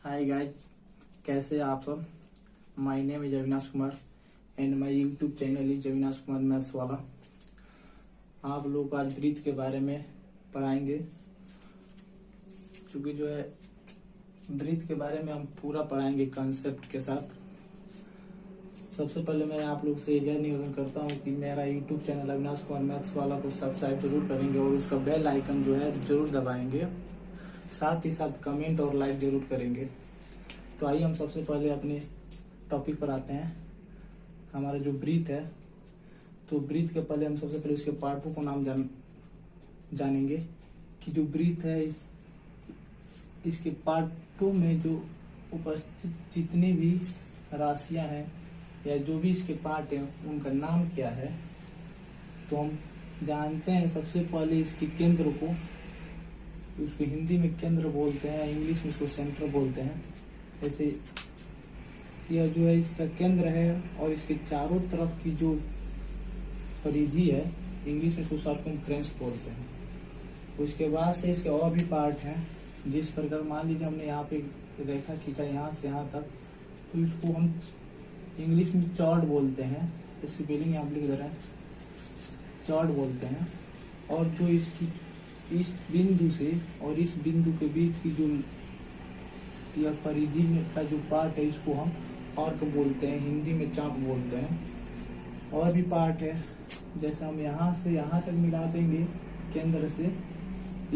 Hi guys, कैसे हैं आप सब। My name is Avinash Kumar and my YouTube channel is Avinash Kumar maths वाला। आप लोग को आज ब्रीथ के बारे में पढ़ाएंगे, क्योंकि जो है ब्रीथ के बारे में हम पूरा पढ़ाएंगे कंसेप्ट के साथ। सबसे पहले मैं आप लोग से यह निवेदन करता हूँ कि मेरा YouTube channel Avinash Kumar maths वाला को सब्सक्राइब जरूर करेंगे और उसका बेल आइकन जो है जरूर दबाएंगे, साथ ही साथ कमेंट और लाइक जरूर करेंगे। तो आइए हम सबसे पहले अपने टॉपिक पर आते हैं। हमारा जो ब्रीथ है, तो ब्रीथ के पहले हम सबसे पहले उसके पार्टों को नाम जानेंगे कि जो ब्रीथ है इसके पार्टों में जो उपस्थित जितनी भी राशियां हैं या जो भी इसके पार्ट हैं उनका नाम क्या है। तो हम जानते हैं सबसे पहले इसके केंद्र को, उसको हिंदी में केंद्र बोलते हैं, इंग्लिश में उसको सेंटर बोलते हैं। जैसे यह जो है इसका केंद्र है और इसके चारों तरफ की जो परिधि है इंग्लिश में उसको सर्कमफ्रेंस बोलते हैं। उसके बाद से इसके और भी पार्ट हैं, जिस प्रकार मान लीजिए हमने यहाँ पे रेखा खींचा यहाँ से यहाँ तक, तो इसको हम इंग्लिश में चॉर्ड बोलते हैं। स्पेलिंग आप लिख दे रहे हैं, चॉर्ड बोलते हैं। और जो इसकी इस बिंदु से और इस बिंदु के बीच की जो यह परिधि का जो पार्ट है इसको हम आर्क बोलते हैं, हिंदी में चाप बोलते हैं। और भी पार्ट है, जैसे हम यहाँ से यहाँ तक मिला देंगे केंद्र से,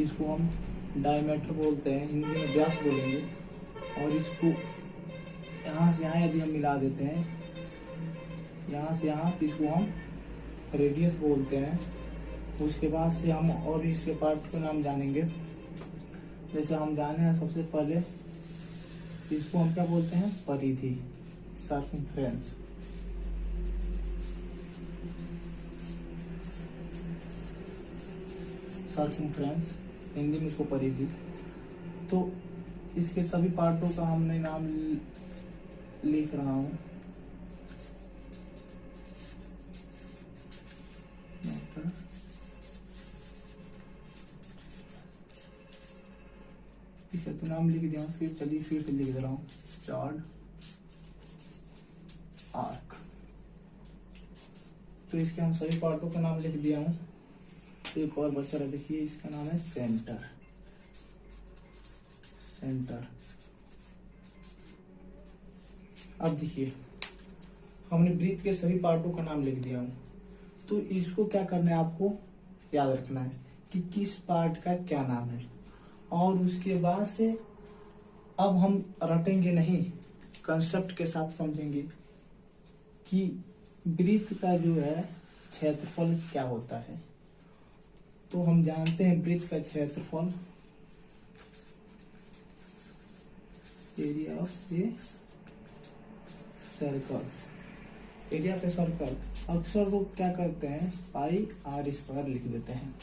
इसको हम डायमीटर बोलते हैं, हिंदी में व्यास बोलेंगे। और इसको यहाँ से यहाँ यदि हम मिला देते हैं, यहाँ से यहाँ, तो इसको हम रेडियस बोलते हैं। उसके बाद से हम और भी इसके पार्ट के नाम जानेंगे। जैसे हम जाने हैं सबसे पहले इसको हम क्या बोलते हैं, परिधि, सर्कमफ्रेंस। सर्कमफ्रेंस हिंदी में इसको परिधि। तो इसके सभी पार्टों का हमने नाम लिख रहा हूं। इसे तो नाम लिख दिया, फिर चलिए फिर से लिख दे रहा हूँ, चॉर्ड, आर्क। तो इसके हम सभी पार्टों का नाम लिख दिया हूँ। एक और बच्चा रहा, देखिए इसका नाम है सेंटर। सेंटर। अब देखिए हमने ब्रीथ के सभी पार्टों का नाम लिख दिया हूँ। तो इसको क्या करना है, आपको याद रखना है कि किस पार्ट का क्या नाम है। और उसके बाद से अब हम रटेंगे नहीं, कंसेप्ट के साथ समझेंगे कि ब्रीथ का जो है क्षेत्रफल क्या होता है। तो हम जानते हैं ब्रीथ का क्षेत्रफल area of a circle. Area of a circle अक्सर लोग क्या करते हैं, पाई आर स्क्वायर लिख देते हैं,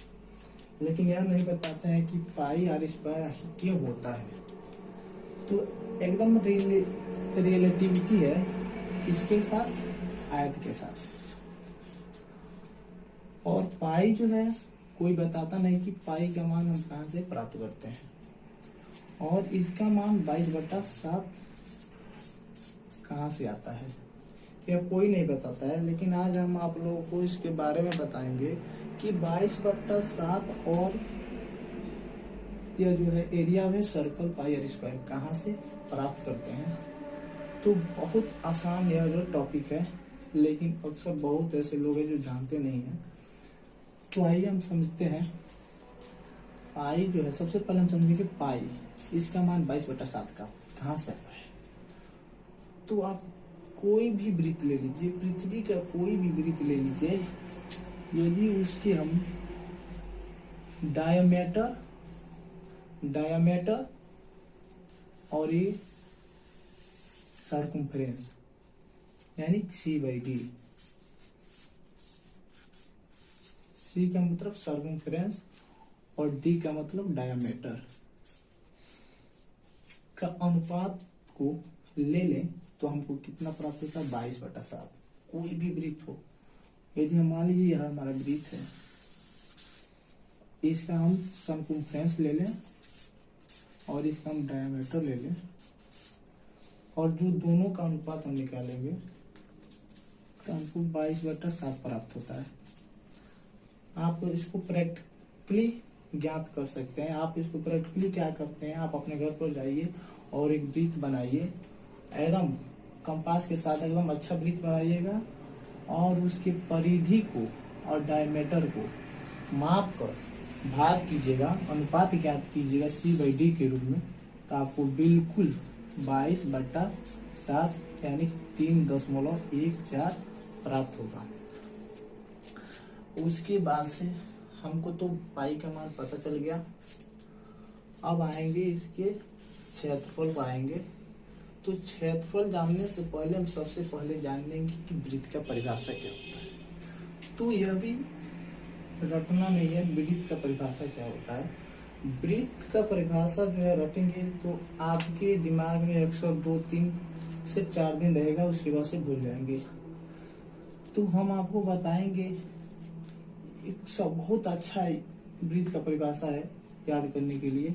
लेकिन यह नहीं बताते हैं कि पाई आर स्क्वायर क्यों होता है। तो एकदम रिलेटिविटी है किसके साथ, आयत के साथ। और पाई जो है कोई बताता नहीं कि पाई का मान हम कहाँ से प्राप्त करते हैं। और इसका मान 22/7 कहाँ से आता है, यह कोई नहीं बताता है। लेकिन आज हम आप लोगों को इसके बारे में बताएंगे कि 22/7 और यह जो है एरिया में सर्कल पाई आर स्क्वायर कहाँ से प्राप्त करते हैं। तो बहुत आसान यह जो टॉपिक है, लेकिन अक्सर बहुत ऐसे लोग हैं जो जानते नहीं हैं। तो आइए हम समझते हैं। पाई जो है, सबसे पहले हम समझेंगे पाई, इसका मान 22/7 का कहाँ से आता है। तो आप कोई भी वृत्त ले लीजिए, पृथ्वी का कोई भी वृत्त ले लीजिए, यदि उसके हम डायमीटर और ये सर्कमफ्रेंस यानी C/D, C का मतलब सर्कमफ्रेंस और D का मतलब डायमीटर का अनुपात को ले लें तो हमको कितना प्राप्त होता है, 22/7। कोई भी वृत्त हो, यदि हम मान लीजिए यह हमारा वृत्त है, इसका हम सर्कमफ्रेंस ले लें और इसका हम डायमीटर ले लें, और जो दोनों का अनुपात हम निकालेंगे तो हमको 22/7 प्राप्त होता है। आप इसको प्रैक्टिकली ज्ञात कर सकते हैं। आप इसको प्रैक्टिकली क्या करते हैं, आप अपने घर पर जाइए और एक वृत्त बनाइए, एकदम कंपास के साथ एकदम अच्छा वृत्त बनाइएगा और उसकी परिधि को और डायमीटर को माप कर भाग कीजिएगा, अनुपात ज्ञात कीजिएगा C/D के रूप में, तो आपको बिल्कुल 22/7 यानी 3.14 प्राप्त होगा। उसके बाद से हमको तो पाई का मान पता चल गया। अब आएंगे इसके क्षेत्रफल पर आएंगे। तो क्षेत्रफल जानने से पहले हम सबसे पहले जान लेंगे कि वृत्त का परिभाषा क्या होता है। तो यह भी रटना नहीं है, वृत्त का परिभाषा क्या होता है। वृत्त का परिभाषा जो है रटेंगे तो आपके दिमाग में अक्सर 2-3 से 4 दिन रहेगा, उसके बाद से भूल जाएंगे। तो हम आपको बताएंगे एक सब बहुत अच्छा वृत्त का परिभाषा है याद करने के लिए।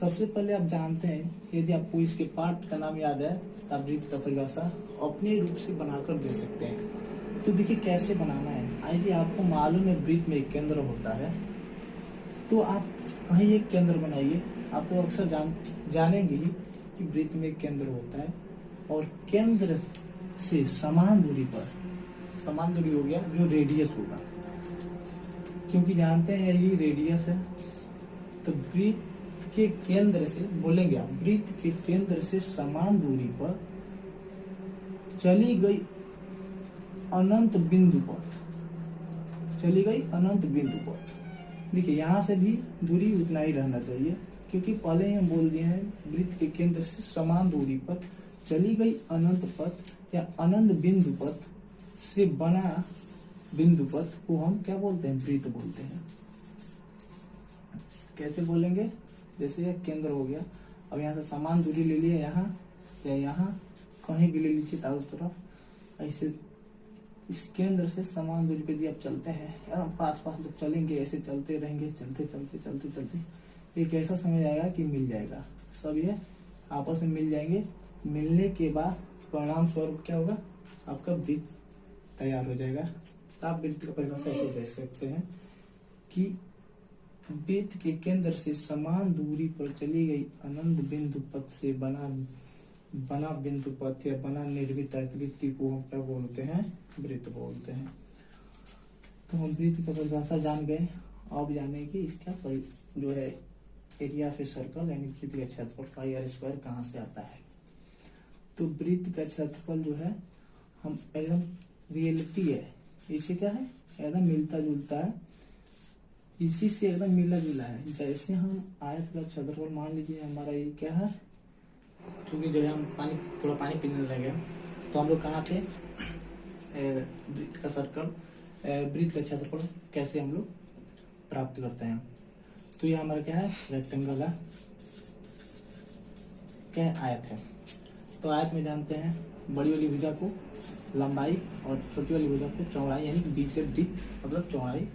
सबसे पहले आप जानते हैं, यदि आपको इसके पार्ट का नाम याद है तो आप वृत्त का परिभाषा अपने रूप से बनाकर दे सकते हैं। तो देखिए कैसे बनाना है। यदि आपको मालूम है वृत्त में एक केंद्र होता है तो आप कहीं एक केंद्र बनाइए। आप तो अक्सर जानेंगे ही कि वृत्त में एक केंद्र होता है और केंद्र से समान दूरी पर, समान दूरी हो गया जो रेडियस होगा, क्योंकि जानते हैं ये रेडियस है। तो वृत्त के केंद्र से बोलेंगे आप, वृत्त के केंद्र से समान दूरी पर चली गई अनंत बिंदु पर, चली गई अनंत बिंदु पर। देखिए यहाँ से भी दूरी उतना ही रहना चाहिए, क्योंकि पहले ही हम बोल दिए हैं वृत्त के केंद्र से समान दूरी पर चली गई अनंत पथ या अनंत बिंदु पथ से बना बिंदु पथ को हम क्या बोलते हैं, वृत्त बोलते हैं। कैसे बोलेंगे, जैसे यह केंद्र हो गया, अब यहाँ से समान दूरी ले लिए, यहाँ या यहाँ कहीं भी ले लीजिए चारों तरफ। ऐसे इस केंद्र से समान दूरी पे यदि आप चलते हैं, एकदम पास पास जब चलेंगे, ऐसे चलते रहेंगे, चलते चलते चलते चलते एक ऐसा समय आएगा कि मिल जाएगा, सब ये आपस में मिल जाएंगे। मिलने के बाद परिणाम स्वरूप क्या होगा, आपका वृत्त तैयार हो जाएगा। तो आप वृत्त का परिभाषा ऐसे दे सकते हैं कि वृत्त के केंद्र से समान दूरी पर चली गई अनंत बिंदु पथ से बना बिंदु पथ या बना निर्मित आकृति को हम क्या बोलते हैं, वृत्त बोलते हैं। तो हम वृत्त का परिभाषा जान गए। अब जाने की इसका जो है एरिया ऑफ ए सर्कल यानी वृत्त का क्षेत्रफल πr² कहाँ से आता है। तो वृत्त का क्षेत्रफल जो है हम एकदम रियलिटी है, इसे क्या है एकदम मिलता जुलता है, इसी से एकदम मिला जुला है। जैसे हम आयत का क्षेत्रफल मान लीजिए हमारा ये क्या है, क्योंकि जो है हम थोड़ा पानी पीने लगे तो हम लोग कहाँ थे, वृत्त का सर्कल, वृत्त का क्षेत्रफल कैसे हम लोग प्राप्त करते हैं। तो ये हमारा क्या है, रेक्टेंगल है, क्या है, आयत है। तो आयत में जानते हैं बड़ी वाली भुजा को लंबाई और छोटी वाली भुजा को चौड़ाई, यानी बी से डी मतलब चौड़ाई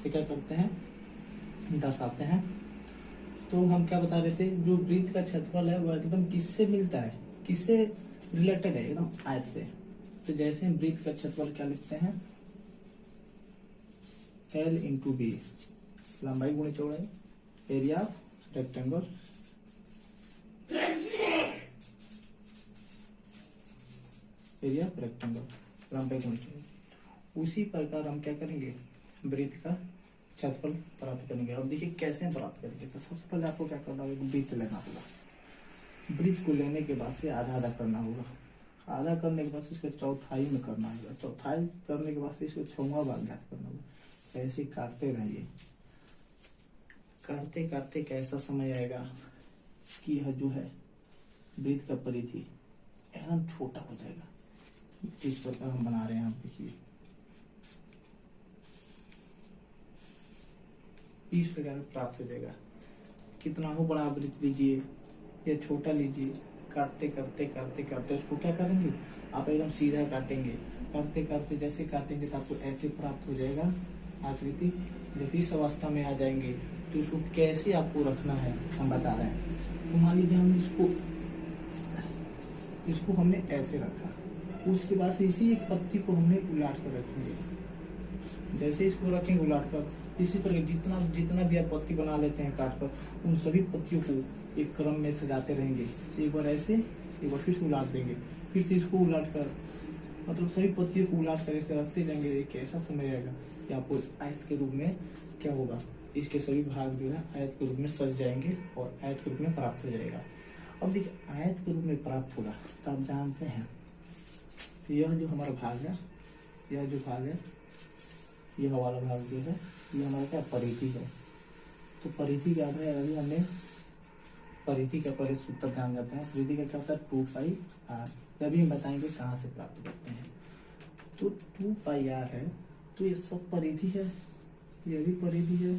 से क्या करते हैं, दर्शाते हैं। तो हम क्या बता रहे थे, जो वृत्त का क्षेत्रफल है वह एकदम किससे मिलता है, किससे रिलेटेड है, एकदम आयत से। तो जैसे हम वृत्त का क्षेत्रफल क्या लिखते हैं, L × B, लंबाई गुणे चौड़ाई, area of rectangle, area of rectangle, लंबाई गुणे चौड़ाई। उसी प्रकार हम क्या करेंगे, वृत्त का क्षेत्रफल प्राप्त करेंगे। अब देखिए कैसे हम प्राप्त करेंगे। तो सबसे पहले आपको क्या करना होगा, वृत्त लेना होगा। वृत्त को लेने के बाद से आधा आधा करना होगा, आधा करने के बाद से इसको चौथाई में करना होगा, चौथाई करने के बाद से इसको 6वां भाग ज्ञात करना होगा। ऐसे काटते रहिए, काटते काटते कैसा समय आएगा कि यह जो है वृत्त का परिधि एकदम छोटा हो जाएगा। इस प्रकार हम बना रहे हैं, आप देखिए इस प्रकार प्राप्त हो जाएगा। कितना हो बड़ा वृत्त लीजिए या छोटा लीजिए, काटते करते करते करते उसको क्या करेंगे, आप एकदम सीधा काटेंगे, करते करते जैसे काटेंगे तो आपको ऐसे प्राप्त हो जाएगा आकृति। जब इस अवस्था में आ जाएंगे तो इसको कैसे आपको रखना है हम बता रहे हैं। तो मान लीजिए हम इसको इसको हमने ऐसे रखा, उसके बाद से इसी एक पत्ती को हमने उलाट कर रखेंगे। जैसे इसको रखेंगे उलाट कर, इसी पर जितना जितना भी आप पत्ती बना लेते हैं काट कर, उन सभी पत्तियों को एक क्रम में सजाते रहेंगे। एक बार ऐसे, एक बार फिर से उलाट देंगे, फिर से इसको उलाट कर, मतलब सभी पत्तियों को उलाट कर ऐसे रखते जाएंगे। एक ऐसा समय आएगा कि आपको आयत के रूप में क्या होगा, इसके सभी भाग जो है आयत के रूप में सज जाएंगे और आयत के रूप में प्राप्त हो जाएगा। अब देखिए आयत के रूप में प्राप्त होगा तो आप जानते हैं यह जो हमारा भाग है, यह जो भाग है, यह वाला भाग जो है, ये हमारा क्या परिधि है। तो परिधि क्या है, अभी हमने परिधि का पहले सूत्र जान जाते हैं। परिधि का क्या होता है, 2πr। अभी हम बताएंगे कहाँ से प्राप्त करते हैं। तो 2πr है, तो ये सब परिधि है, ये भी परिधि है,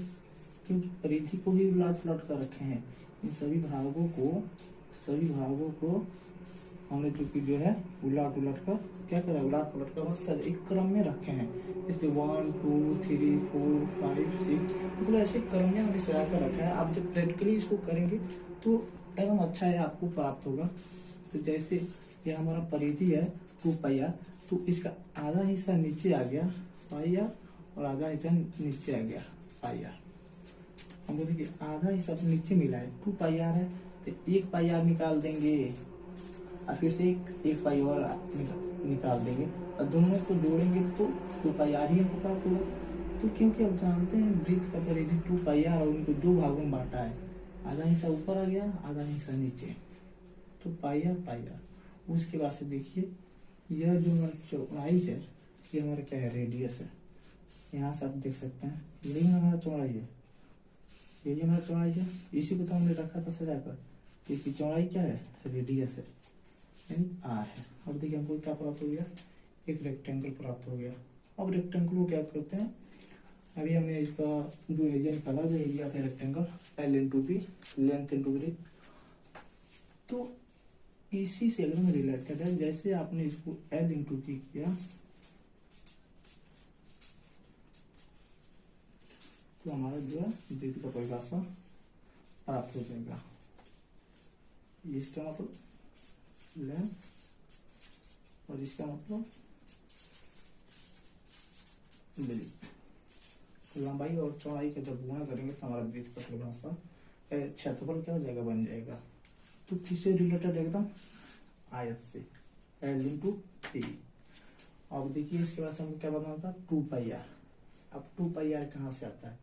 क्योंकि परिधि को ही उलट पुलट कर रखे हैं। इन सभी भागों को हमने जो है उलट उलट कर क्या करा, उलट पुलट कर सब एक क्रम में रखे हैं। इसलिए 1 2 3 4 5 6 मतलब ऐसे क्रम में हमने सजा कर रखा है। आप जब प्रैक्टिकली इसको करेंगे तो एकदम अच्छा है, आपको प्राप्त होगा। तो जैसे ये हमारा परिधि है 2πr, तो इसका आधा हिस्सा नीचे आ गया πr और आधा हिस्सा नीचे आ गया πr। हमको देखिए आधा हिस्सा नीचे मिला है, 2πr है, तो 1πr निकाल देंगे और फिर से एक पाई और निकाल देंगे और दोनों को जोड़ेंगे तो 2πr ही हमको प्राप्त होगा। तो क्योंकि आप जानते हैं वृत्त का परिधि 2πr और उनको दो भागों में बांटा है, आधा हिस्सा ऊपर आ गया, आधा हिस्सा नीचे, तो πr। उसके बाद से देखिए यह जो हमारी चौड़ाई है, ये हमारा क्या है, रेडियस है। यहाँ से आप देख सकते हैं यही हमारा चौड़ाई है, यही हमारा चौड़ाई है। इसी को तो हमने रखा था सजा कर। इसकी चौड़ाई क्या है, रेडियस है, यानी आर है। अब देखिए हमको क्या प्राप्त हो गया, एक रेक्टेंगल प्राप्त हो गया। अब रेक्टेंगल को क्या करते हैं, अभी हमने इसका जो एरिया निकाला, जो एरिया है rectangle L into B, length into breadth, तो इसी से एकदम रिलेटेड है। जैसे आपने इसको L इंटू बी किया तो हमारा जो है वृत्त का परिभाषा प्राप्त हो जाएगा। इसका मतलब लेंथ और इसका मतलब ब्रेथ। लंबाई और चौड़ाई का जब गुणा करेंगे तो हमारा वृत्त का परिभाषा क्षेत्रफल क्या हो जाएगा, बन जाएगा। तो किससे रिलेटेड, एकदम आयत से, L इंटू बी। अब देखिए इसके बाद से हमको क्या बताना था, 2πr। अब 2πr कहाँ से आता है,